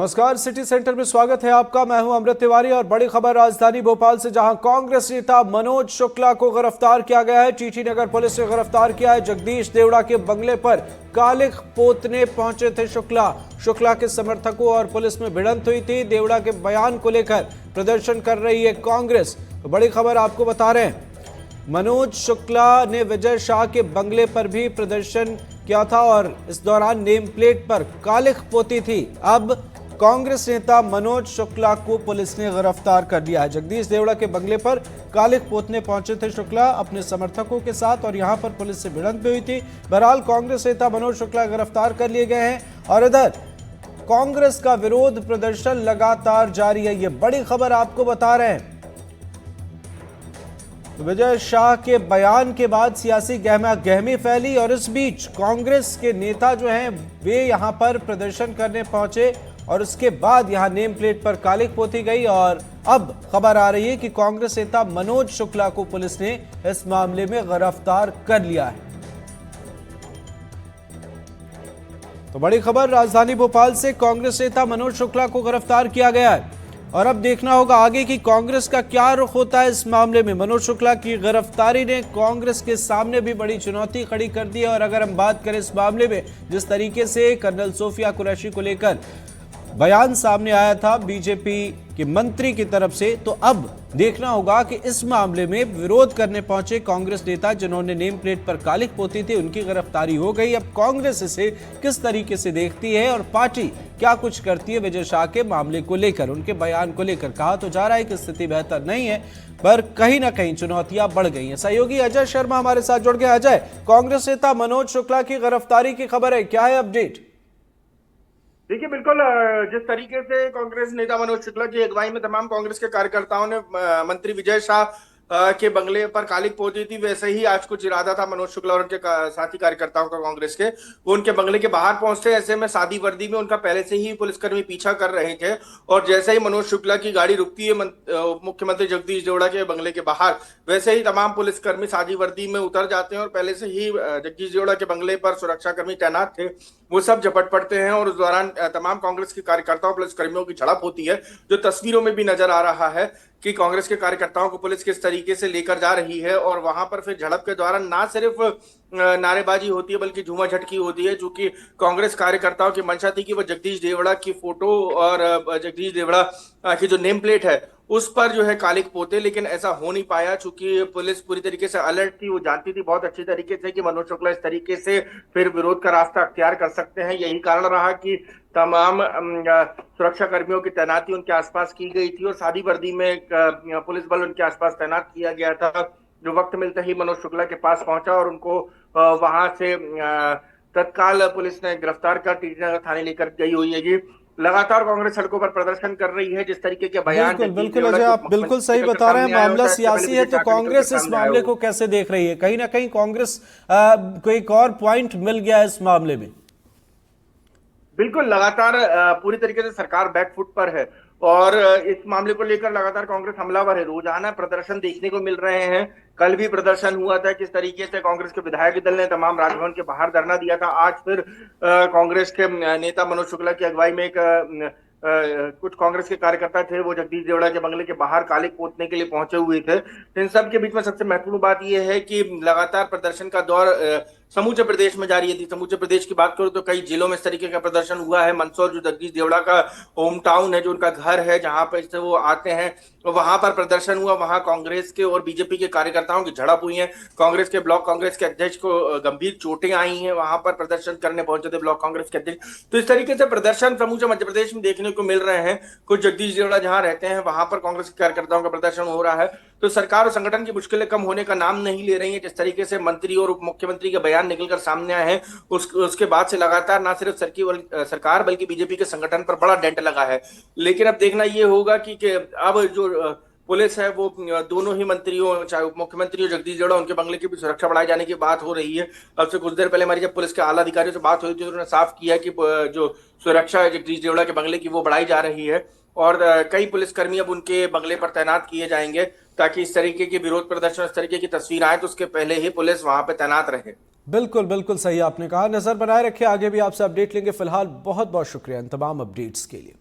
नमस्कार, city centre में स्वागत है आपका। मैं हूं अमृत तिवारी और बड़ी खबर राजधानी भोपाल से, जहां कांग्रेस नेता मनोज शुक्ला को गिरफ्तार किया गया है। टीटी नगर पुलिस ने गिरफ्तार किया है। जगदीश देवड़ा के बंगले पर कालिख पोतने पहुंचे थे शुक्ला के समर्थकों और पुलिस में भिड़ंत हुई थी। देवड़ा के बयान को लेकर प्रदर्शन कर रही है कांग्रेस। तो बड़ी खबर आपको बता रहे हैं, मनोज शुक्ला ने विजय शाह के बंगले पर भी प्रदर्शन किया था और इस दौरान नेम प्लेट पर कालिख पोती थी। अब कांग्रेस नेता मनोज शुक्ला को पुलिस ने गिरफ्तार कर लिया है। जगदीश देवड़ा के बंगले पर कालिख पोतने पहुंचे थे शुक्ला अपने समर्थकों के साथ और यहां पर पुलिस से भिड़ंत भी हुई थी। बहरहाल कांग्रेस नेता मनोज शुक्ला गिरफ्तार कर लिए गए हैं और इधर कांग्रेस का विरोध प्रदर्शन लगातार जारी है। ये बड़ी खबर आपको बता रहे हैं। विजय शाह के बयान के बाद सियासी गहमी फैली और इस बीच कांग्रेस के नेता जो हैं वे यहां पर प्रदर्शन करने पहुंचे और उसके बाद यहां नेम प्लेट पर कालिख पोती गई और अब खबर आ रही है कि कांग्रेस नेता मनोज शुक्ला को पुलिस ने इस मामले में गिरफ्तार कर लिया है। तो बड़ी खबर राजधानी भोपाल से, कांग्रेस नेता मनोज शुक्ला को गिरफ्तार किया गया है और अब देखना होगा आगे की कांग्रेस का क्या रुख होता है इस मामले में। मनोज शुक्ला की गिरफ्तारी ने कांग्रेस के सामने भी बड़ी चुनौती खड़ी कर दी है और अगर हम बात करें इस मामले में जिस तरीके से कर्नल सोफिया कुरैशी को लेकर बयान सामने आया था बीजेपी के मंत्री की तरफ से, तो अब देखना होगा कि इस मामले में विरोध करने पहुंचे कांग्रेस नेता जिन्होंने नेम प्लेट पर कालिख पोती थी, उनकी गिरफ्तारी हो गई। अब कांग्रेस इसे किस तरीके से देखती है और पार्टी क्या कुछ करती है विजय शाह के मामले को लेकर, उनके बयान को लेकर। कहा तो जा रहा है कि स्थिति बेहतर नहीं है, पर कहीं ना कहीं चुनौतियां बढ़ गई हैं। सहयोगी अजय शर्मा हमारे साथ जुड़ गए। अजय, कांग्रेस नेता मनोज शुक्ला की गिरफ्तारी की खबर है, क्या है अपडेट? देखिए, बिल्कुल जिस तरीके से कांग्रेस नेता मनोज शुक्ला की अगुवाई में तमाम कांग्रेस के कार्यकर्ताओं ने मंत्री विजय शाह के बंगले पर कालिख पोती थी, वैसे ही आज कुछ इरादा था मनोज शुक्ला और उनके साथी कार्यकर्ताओं का कांग्रेस के। वो उनके बंगले के बाहर पहुंचते, ऐसे में सादी वर्दी में उनका पहले से ही पुलिसकर्मी पीछा कर रहे थे और जैसे ही मनोज शुक्ला की गाड़ी रुकती है मुख्यमंत्री जगदीश देवड़ा के बंगले के बाहर, वैसे ही तमाम पुलिसकर्मी सादी वर्दी में उतर जाते हैं और पहले से ही जगदीश देवड़ा के बंगले पर सुरक्षाकर्मी तैनात थे, वो सब झपट पड़ते हैं और उस दौरान तमाम कांग्रेस के कार्यकर्ताओं पुलिसकर्मियों की झड़प होती है, जो तस्वीरों में भी नजर आ रहा है कि कांग्रेस के कार्यकर्ताओं को पुलिस किस तरीके से लेकर जा रही है। और वहां पर फिर झड़प के दौरान ना सिर्फ नारेबाजी होती है बल्कि झूमा झटकी होती है, चूंकि कांग्रेस कार्यकर्ताओं की मंशा थी कि वो जगदीश देवड़ा की फोटो और जगदीश देवड़ा की जो नेम प्लेट है उस पर जो है कालिख पोते, लेकिन ऐसा हो नहीं पाया चूंकि पुलिस पूरी तरीके से अलर्ट थी। वो जानती थी बहुत अच्छी तरीके से कि मनोज शुक्ला इस तरीके से फिर विरोध का रास्ता अख्तियार कर सकते हैं। यही कारण रहा कि तमाम सुरक्षा कर्मियों की तैनाती उनके आसपास की गई थी और सादी वर्दी में पुलिस बल उनके आसपास तैनात किया गया था, जो वक्त मिलते ही मनोज शुक्ला के पास पहुंचा और उनको वहां से तत्काल पुलिस ने गिरफ्तार कर टीटी नगर थाने लेकर गई हुई है। जी, लगातार कांग्रेस सड़कों पर प्रदर्शन कर रही है। जिस तरीके के बयान बिल्कुल अजय, आप बिल्कुल सही बता रहे हैं। मामला सियासी है तो कांग्रेस इस मामले को कैसे देख रही है? कहीं ना कहीं कांग्रेस को एक और पॉइंट मिल गया इस मामले में। बिल्कुल, लगातार पूरी तरीके से सरकार बैकफुट पर है और इस मामले को लेकर लगातार कांग्रेस हमलावर है। रोजाना प्रदर्शन देखने को मिल रहे हैं। कल भी प्रदर्शन हुआ था, किस तरीके से कांग्रेस के विधायक दल ने तमाम राजभवन के बाहर धरना दिया था। आज फिर कांग्रेस के नेता मनोज शुक्ला की अगुवाई में एक कुछ कांग्रेस के कार्यकर्ता थे, वो जगदीश देवड़ा के बंगले के बाहर कालिख पोतने के लिए पहुंचे हुए थे। इन सब के बीच में सबसे महत्वपूर्ण बात यह है कि लगातार प्रदर्शन का दौर समूचे प्रदेश में जारी है। समूचे प्रदेश की बात करूं तो कई जिलों में इस तरीके का प्रदर्शन हुआ है। मंदसौर जो जगदीश देवड़ा का होम टाउन है, जो उनका घर है, जहां पर से वो आते हैं, वहां पर प्रदर्शन हुआ। वहां कांग्रेस के और बीजेपी के कार्यकर्ताओं की झड़प हुई है। कांग्रेस के ब्लॉक कांग्रेस के अध्यक्ष को गंभीर चोटें आई हैं, वहां पर प्रदर्शन करने पहुंचे थे ब्लॉक कांग्रेस के अध्यक्ष। तो इस तरीके से प्रदर्शन समूचे मध्य प्रदेश में देखने को मिल रहे हैं। कुछ जगदीश देवड़ा जहां रहते हैं वहां पर कांग्रेस के कार्यकर्ताओं का प्रदर्शन हो रहा है। तो सरकार और संगठन की मुश्किलें कम होने का नाम नहीं ले रही है। जिस तरीके से मंत्री और उप मुख्यमंत्री के बयान निकलकर सामने आए हैं, उसके बाद से लगातार ना सिर्फ सरकार बल्कि बीजेपी के संगठन पर बड़ा डेंट लगा है। लेकिन अब देखना यह होगा कि अब जो पुलिस है वो दोनों ही मंत्रियों, चाहे उप मुख्यमंत्री और जगदीश देवड़ा, उनके बंगले की भी सुरक्षा बढ़ाए जाने की बात हो रही है। अब से कुछ देर पहले हमारी जब पुलिस के आला अधिकारियों से बात हुई थी, उन्होंने साफ किया कि जो सुरक्षा है जगदीश देवड़ा के बंगले की वो बढ़ाई जा रही है और कई पुलिसकर्मी अब उनके बंगले पर तैनात किए जाएंगे ताकि इस तरीके के विरोध प्रदर्शन, इस तरीके की तस्वीर आए तो उसके पहले ही पुलिस वहां पे तैनात रहे। बिल्कुल बिल्कुल सही आपने कहा। नजर बनाए रखे, आगे भी आपसे अपडेट लेंगे। फिलहाल बहुत बहुत शुक्रिया इन तमाम अपडेट्स के लिए।